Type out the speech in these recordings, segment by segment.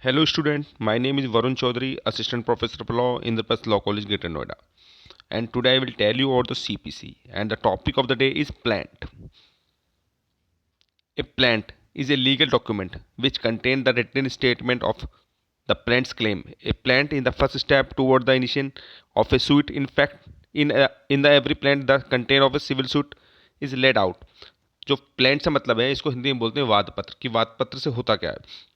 Hello student, my name is Varun Chaudhary, Assistant Professor of Law, Indraprasth Law College, Greater Noida. And today I will tell you about the CPC and the topic of the day is plant. A plant is a legal document which contains the written statement of the plant's claim. A plant is the first step toward the initiation of a suit. In fact, in the every plant the content of a civil suit is laid out. जो plaint से मतलब है इसको हिंदी में बोलते हैं वाद पत्र कि वाद पत्र से होता क्या है।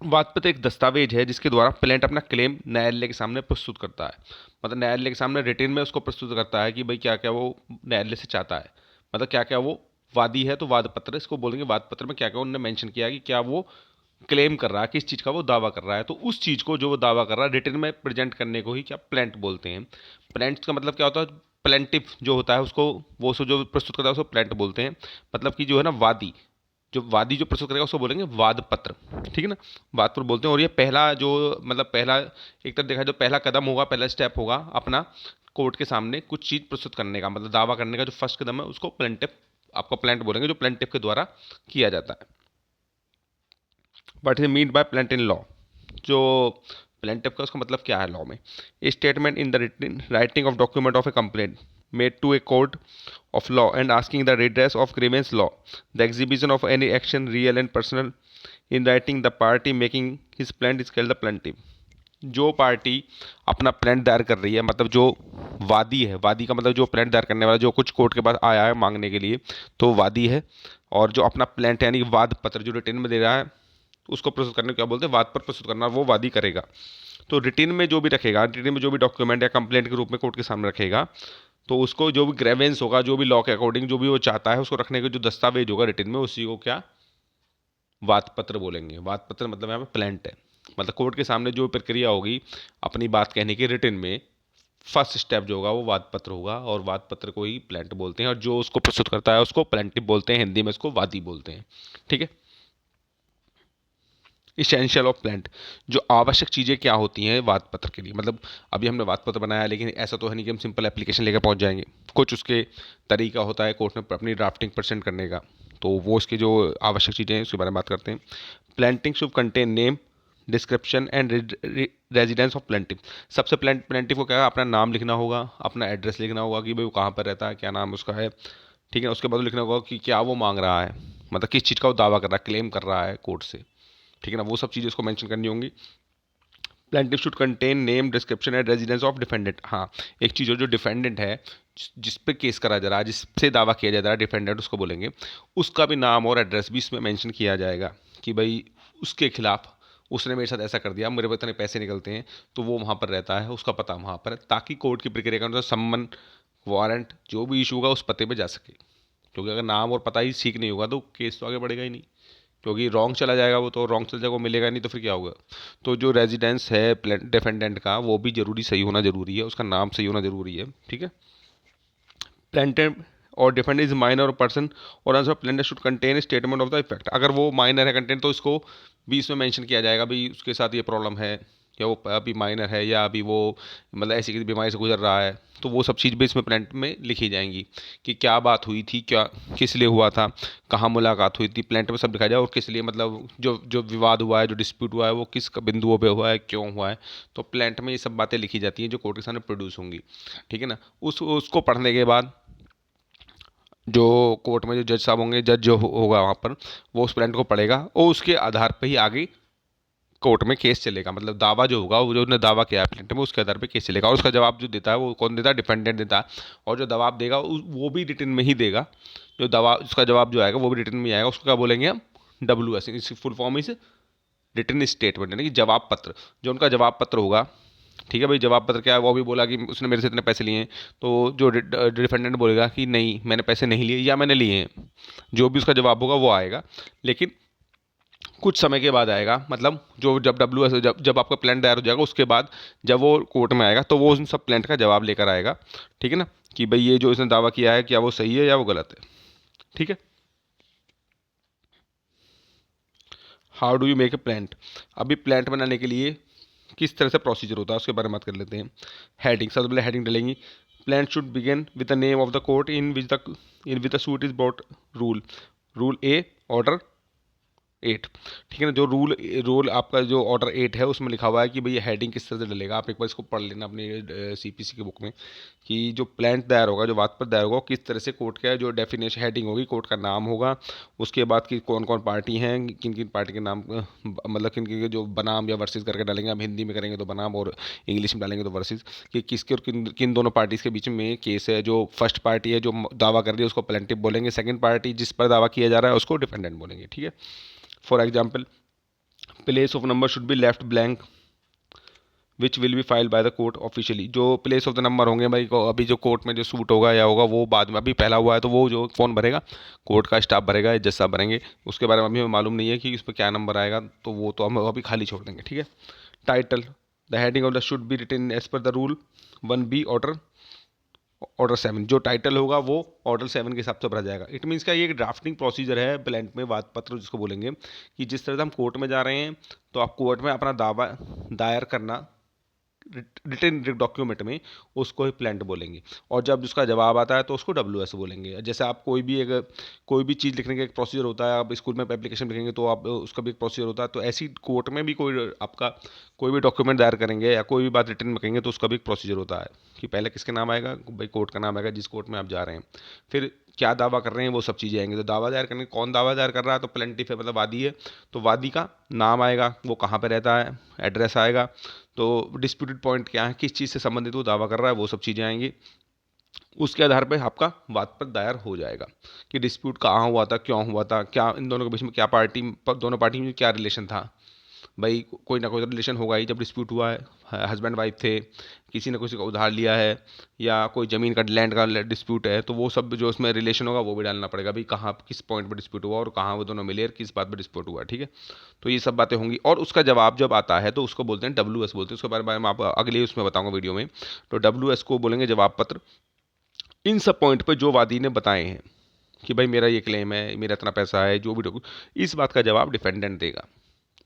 वादपत्र एक दस्तावेज है जिसके द्वारा प्लेंट अपना क्लेम न्यायालय के सामने प्रस्तुत करता है। मतलब न्यायालय के सामने रिटेन में उसको प्रस्तुत करता है कि भाई क्या क्या वो न्यायालय से चाहता है, मतलब क्या क्या वो वादी है। तो वादपत्र इसको बोलेंगे, वादपत्र में क्या क्या उन्होंने मेंशन किया कि क्या वो क्लेम कर रहा है, किस चीज़ का वो दावा कर रहा है। तो उस चीज़ को जो वो दावा कर रहा है रिटेन में प्रेजेंट करने को ही क्या प्लेंट बोलते हैं। प्लेंट का मतलब क्या होता है, प्लेंटिफ जो होता है उसको, वो जो प्रस्तुत करता है उसको प्लेंट बोलते हैं। मतलब कि जो है ना वादी, जो वादी जो प्रस्तुत करेगा उसको बोलेंगे वाद पत्र। ठीक है ना, वाद पत्र बोलते हैं। और ये पहला जो, मतलब पहला एक तरह देखा जो पहला कदम होगा, पहला स्टेप होगा अपना कोर्ट के सामने कुछ चीज़ प्रस्तुत करने का, मतलब दावा करने का जो फर्स्ट कदम है उसको प्लेंटिफ, आपका प्लेंट बोलेंगे, जो प्लेंटिफ के द्वारा किया जाता है। What is mean by plaint in law, जो प्लेंटिफ का उसका मतलब क्या है लॉ में। A statement in the written writing of document of a complaint made to a court of law and asking the redress of grievance law, the exhibition of any action real and personal in writing, the party making his plaint is called the plaintiff। जो party अपना plaint दायर कर रही है, मतलब जो वादी है, वादी का मतलब जो प्लेंट दायर करने वाला, जो कुछ कोर्ट के पास आया है मांगने के लिए, तो वादी है। और जो अपना प्लेंट यानी वाद पत्र जो रिटेन में दे रहा है उसको प्रस्तुत करने को क्या बोलते हैं, वाद पर प्रस्तुत करना, वो वादी करेगा। तो रिटेन में जो भी रखेगा, रिटेन में जो भी डॉक्यूमेंट या कंप्लेंट के रूप में कोर्ट के सामने रखेगा, तो उसको जो भी ग्रेवेंस होगा, जो भी लॉ के अकॉर्डिंग जो भी वो चाहता है उसको रखने का जो दस्तावेज होगा रिटेन में, उसी को क्या वाद पत्र बोलेंगे। वाद पत्र मतलब यहाँ पे प्लेंट है। मतलब कोर्ट के सामने जो प्रक्रिया होगी अपनी बात कहने की रिटेन में, फर्स्ट स्टेप जो होगा वो वाद पत्र होगा, और वाद पत्र को ही प्लेंट बोलते हैं, और जो उसको प्रस्तुत करता है उसको प्लेंटिव बोलते हैं, हिंदी में इसको वादी बोलते हैं। ठीक है। इसेंशियल ऑफ प्लेंट, जो आवश्यक चीज़ें क्या होती हैं वाद पत्र के लिए। मतलब अभी हमने वाद पत्र बनाया, लेकिन ऐसा तो है नहीं कि हम सिंपल एप्लीकेशन लेकर पहुंच जाएंगे। कुछ उसके तरीका होता है कोर्ट में अपनी ड्राफ्टिंग प्रेजेंट करने का। तो वो उसकी जो आवश्यक चीज़ें हैं उसके बारे में बात करते हैं। Plaint should contain name, description and residence of plaintiff. सबसे प्लेंटिव को क्या है, अपना नाम लिखना होगा, अपना एड्रेस लिखना होगा कि भाई वो कहाँ पर रहता है, क्या नाम उसका है। ठीक है। उसके बाद लिखना होगा कि क्या वो मांग रहा है, मतलब किस चीज़ का वो दावा कर रहा है, क्लेम कर रहा है कोर्ट से। ठीक है ना, वो सब चीज़ें उसको मेंशन करनी होंगी। Plaintiff should contain name, description and residence of defendant. हाँ, एक चीज़ हो, जो डिफेंडेंट है, जिस पे केस करा जा रहा है, जिससे दावा किया जा रहा है, डिफेंडेंट उसको बोलेंगे, उसका भी नाम और एड्रेस भी इसमें मेंशन किया जाएगा कि भाई उसके खिलाफ उसने मेरे साथ ऐसा कर दिया, मेरे को इतने पैसे निकलते हैं, तो वो वहाँ पर रहता है, उसका पता वहाँ पर है, ताकि कोर्ट की प्रक्रिया के अनुसार सम्मन, वारंट जो भी इशू होगा उस पते पे जा सके। क्योंकि अगर नाम और पता ही ठीक नहीं होगा तो केस तो आगे बढ़ेगा ही नहीं, क्योंकि रॉन्ग चला जाएगा, वो तो रॉन्ग चला जाएगा, वो मिलेगा नहीं, तो फिर क्या होगा। तो जो रेजिडेंस है डिफेंडेंट का वो भी जरूरी सही होना जरूरी है, उसका नाम सही होना जरूरी है। ठीक है। प्लेंटेड और डिफेंड इज माइनर और पर्सन, और answer plaint should contain statement of the effect. अगर वो माइनर है कंटेंट तो इसको भी इसमें मेंशन किया जाएगा, भाई उसके साथ ये प्रॉब्लम है, या वो अभी माइनर है, या अभी वो मतलब ऐसी किसी बीमारी से गुजर रहा है, तो वो सब चीज़ भी इसमें प्लेंट में लिखी जाएंगी कि क्या बात हुई थी, क्या किस लिए हुआ था, कहाँ मुलाकात हुई थी, प्लेंट में सब लिखा जाए, और किस लिए, मतलब जो जो विवाद हुआ है, जो डिस्प्यूट हुआ है, वो किस बिंदुओं पे हुआ है, क्यों हुआ है। तो प्लेंट में ये सब बातें लिखी जाती हैं जो कोर्ट के सामने प्रोड्यूस होंगी। ठीक है ना। उसको पढ़ने के बाद जो कोर्ट में जो जज साहब होंगे, जज जो होगा वहाँ पर, वो उस प्लेंट को पढ़ेगा और उसके आधार पर ही आगे कोर्ट में केस चलेगा। मतलब दावा जो होगा, वो जो उसने दावा किया है प्लेंट में, उसके आधार पे केस चलेगा, और उसका जवाब जो देता है वो कौन देता है, डिफेंडेंट देता है। और जो जवाब देगा वो भी रिटन में ही देगा। जो दवा उसका जवाब जो आएगा वो भी रिटन में ही आएगा, उसको क्या बोलेंगे हम, WS, इसकी full form is written statement, यानी कि जवाब पत्र। जो उनका जवाब पत्र होगा, ठीक है भाई, जवाब पत्र क्या है, वो भी बोला कि उसने मेरे से इतने पैसे लिए हैं, तो जो डिफेंडेंट बोलेगा कि नहीं मैंने पैसे नहीं लिए या मैंने लिए हैं, जो भी उसका जवाब होगा वो आएगा। लेकिन कुछ समय के बाद आएगा, मतलब जो जब WS जब जब आपका प्लान दायर हो जाएगा उसके बाद जब वो कोर्ट में आएगा तो वो उन सब प्लान का जवाब लेकर आएगा। ठीक है ना, कि भाई ये जो इसने दावा किया है क्या वो सही है या वो गलत है। ठीक है। How do you make a plant. अभी प्लांट बनाने के लिए किस तरह से प्रोसीजर होता है उसके बारे में बात कर लेते हैं। हेडिंग, सबसे पहले हेडिंग डलेंगी। Plaint should begin with the name of the court in which the suit is brought. Rule, rule A, order 8, ठीक है ना। जो रूल रूल आपका जो ऑर्डर 8 है उसमें लिखा हुआ है कि भाई हेडिंग किस तरह से डलेगा। आप एक बार इसको पढ़ लेना अपनी सीपीसी की बुक में कि जो प्लान दायर होगा, जो वाद पर दायर होगा, वो किस तरह से कोर्ट का जो डेफिनेशन हेडिंग होगी, कोर्ट का नाम होगा, उसके बाद कि कौन कौन पार्टी हैं, किन किन पार्टी के नाम मतलब किन किन के जो बनाम या वर्सेस करके डालेंगे। हम हिंदी में करेंगे तो बनाम और इंग्लिश में डालेंगे तो वर्सेस, कि किसके और किन किन दोनों पार्टीज के बीच में केस है। जो फर्स्ट पार्टी है जो दावा कर रही है उसको प्लेंटिफ बोलेंगे, सेकंड पार्टी जिस पर दावा किया जा रहा है उसको डिफेंडेंट बोलेंगे, ठीक है। For example, place of number should be left blank which will be filed by the court officially. जो प्लेस ऑफ द नंबर होंगे भाई को अभी जो कोर्ट में जो सूट होगा या होगा वो बाद में, अभी पहला हुआ है तो वो जो कौन भरेगा, कोर्ट का स्टाफ भरेगा, जज साहब भरेंगे। उसके बारे में अभी हमें मालूम नहीं है कि उस पर क्या नंबर आएगा, तो वो तो हम अभी खाली छोड़ देंगे, ठीक है। Title, the heading of the should be written as per the rule 1B order 7। जो टाइटल होगा वो ऑर्डर 7 के हिसाब से भरा जाएगा। इट मीन्स का ये एक ड्राफ्टिंग प्रोसीजर है प्लेंट में, वाद पत्र जिसको बोलेंगे, कि जिस तरह से हम कोर्ट में जा रहे हैं तो आप कोर्ट में अपना दावा दायर करना रिटन डॉक्यूमेंट में, उसको ही प्लेंट बोलेंगे। और जब उसका जवाब आता है तो उसको WS बोलेंगे। जैसे आप कोई भी चीज़ लिखने का एक प्रोसीजर होता है, आप स्कूल में एप्लीकेशन लिखेंगे तो आप उसका भी एक प्रोसीजर होता है, तो ऐसी कोर्ट में भी कोई भी डॉक्यूमेंट दायर करेंगे या कोई भी बात रिटर्न में कहेंगे तो उसका भी एक प्रोसीजर होता है कि पहले किसके नाम आएगा, भाई कोर्ट का नाम आएगा जिस कोर्ट में आप जा रहे हैं, फिर क्या दावा कर रहे हैं वो सब चीज़ें आएंगी। तो दावा दायर करने, कौन दावा दायर कर रहा है, तो प्लेंटिफ है मतलब वादी है, तो वादी का नाम आएगा, वो कहाँ पर रहता है, एड्रेस आएगा, तो डिस्प्यूटेड पॉइंट क्या है, किस चीज़ से संबंधित वो दावा कर रहा है, वो सब चीज़ें आएंगी। उसके आधार पर आपका वाद पर दायर हो जाएगा कि डिस्प्यूट कहाँ हुआ था, क्यों हुआ था, क्या इन दोनों के बीच में क्या दोनों पार्टी में क्या रिलेशन था। भाई कोई ना कोई रिलेशन होगा ही जब डिस्प्यूट हुआ है, हस्बैंड वाइफ थे, किसी ने किसी का उधार लिया है, या कोई ज़मीन का लैंड का डिस्प्यूट है, तो वो सब जो उसमें रिलेशन होगा वो भी डालना पड़ेगा, भाई कहाँ किस पॉइंट पर डिस्प्यूट हुआ और कहाँ वो दोनों मिले और किस बात पर डिस्प्यूट हुआ, ठीक है। तो ये सब बातें होंगी और उसका जवाब जब आता है तो उसको बोलते हैं WS बोलते हैं। उसके बारे में आप अगले उसमें बताऊंगा वीडियो में। तो WS को बोलेंगे जवाब पत्र। इन सब पॉइंट पर जो वादी ने बताए हैं कि भाई मेरा ये क्लेम है, मेरा इतना पैसा है, जो भी इस बात का जवाब डिफेंडेंट देगा।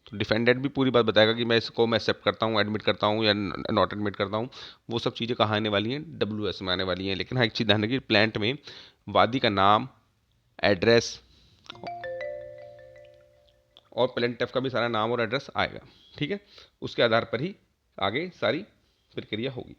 तो डिफेंडेंट भी पूरी बात बताएगा कि मैं इसको मैं एक्सेप्ट करता हूँ, एडमिट करता हूँ या नॉट एडमिट करता हूँ। वो सब चीज़ें कहाँ आने वाली हैं, WS में आने वाली हैं। लेकिन हाँ एक चीज़ ध्यान रखिए, प्लांट में वादी का नाम, एड्रेस और प्लेंटिफ का भी सारा नाम और एड्रेस आएगा, ठीक है। उसके आधार पर ही आगे सारी प्रक्रिया होगी।